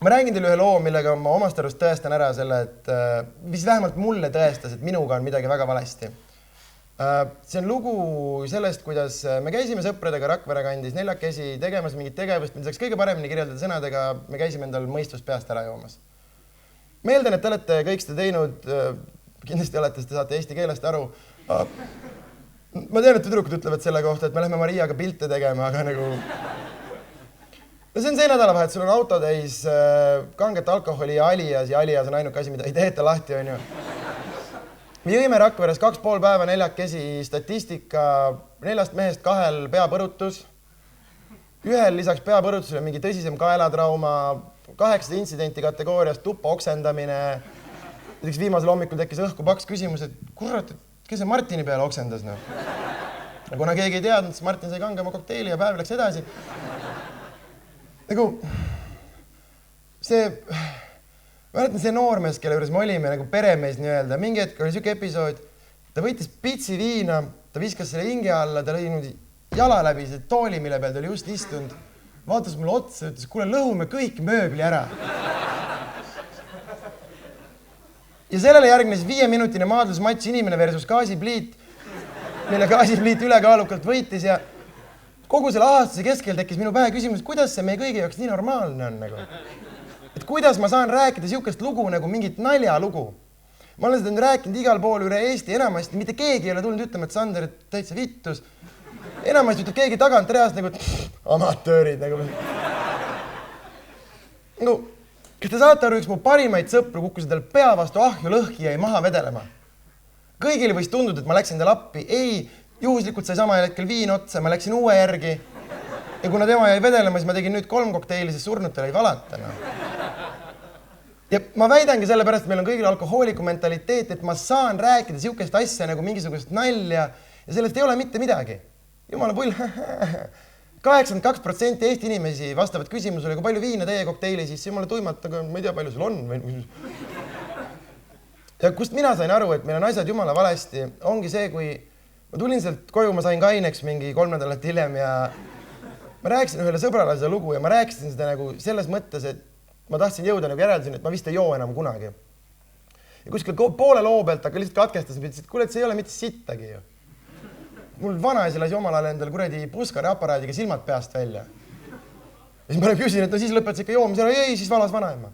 ma räägin teile ühe loo, millega ma omast arust tõestan ära selle, et mis vähemalt mulle tõestas, et minuga on midagi väga valesti. See on lugu sellest, kuidas me käisime sõpradega Rakvere kandis neljakesi tegemas mingit tegevust, mida saaks kõige paremini kirjeldada sõnadega, me käisime endal mõistust peast ära joomas. Ma eeldan, et te olete kõik seda teinud, kindlasti olete, te saate eesti keelest aru. Ma tean, et tüdrukud ütlevad selle kohta, et me lähme Mariaga pilte tegema, aga nagu... No see on see nädalavahet, sul on auto täis kanget alkoholi ja Alias on ainuke asi, mida ei tehta lahti, on ju. Me jõime Rakveres 2,5 päeva neljakesi statistika 4 mehest 2 peapõrutus. Ühel lisaks peapõrutusele mingi tõsisem kaelatrauma, 8 intsidenti kategoorias tupa oksendamine. Näiteks viimasel hommikul tekkis õhku paks küsimus, et kurat, kes see Martini peale oksendas? No? Ja kuna keegi ei teadnud, siis Martin sai kangema kokteili ja päev läks edasi. Nagu see... Ma mäletan see noormees, kelle juures me olime nagu peremees nii-öelda. Mingi hetk oli siuke episood, ta võitis pitsi viina, ta viskas selle hinge alla, ta lõi jala läbi see tooli, mille peal ta oli just istunud. Vaatas mulle otsa ja ütles, kuule, lõhume kõik mööbli ära. Ja sellele järgnes 5-minutine maadlusmatš inimene versus gaasipliit, mille gaasipliit ülekaalukalt võitis ja kogu selle ahastuse keskel tekkis minu pähe küsimus, kuidas see meie kõigi jaoks nii normaalne on nagu. Et kuidas ma saan rääkida siukest lugu nagu mingit naljalugu. Ma olen seda rääkinud igal pool üle Eesti enamasti, mitte keegi ei ole tulnud ütlema, et Sander, et täitsa vittus. Enamasti ütleb keegi tagant reast nagu, amatöörid nagu. Nagu, kas te saate aru, üks mu parimaid sõpru kukkusid tal pea vastu ahju lõhki ja jäi maha vedelema. Kõigile võis tunduda, et ma läksin tal appi. Ei, juhuslikult sai sama hetkel viin otsa, ma läksin uue järgi. Ja kuna tema jäi vedelema, siis ma tegin nüüd 3 kokteili, siis surnutele ei valata. No. Ja ma väidangi sellepärast, et meil on kõigil alkohooliku mentaliteet, et ma saan rääkida siukest asja nagu mingisugust nalja ja sellest ei ole mitte midagi. Jumala pull. 82% Eesti inimesi vastavad küsimusele, kui palju viina teie kokteili, siis jumala tuimalt, aga ma ei tea, palju sul on. Ja kust mina sain aru, et meil on asjad jumala valesti, ongi see, kui ma tulin sealt koju, ma sain kaineks mingi 3 nädalat hiljem ja ma rääkisin ühele sõbrale seda lugu ja ma rääkisin seda nagu selles mõttes, et ma tahtsin jõuda nagu järeldasin, et ma vist ei joo enam kunagi. Ja kuskil poole loo pealt aga lihtsalt katkestas, et kuule, et see ei ole mitte sittagi ju. Mul vanaisi lasi omal ajal endal kuradi puskari aparaadiga silmad peast välja. Ja siis ma küsin, et no siis lõpetas ikka joomis ära, ei, siis valas vanaema.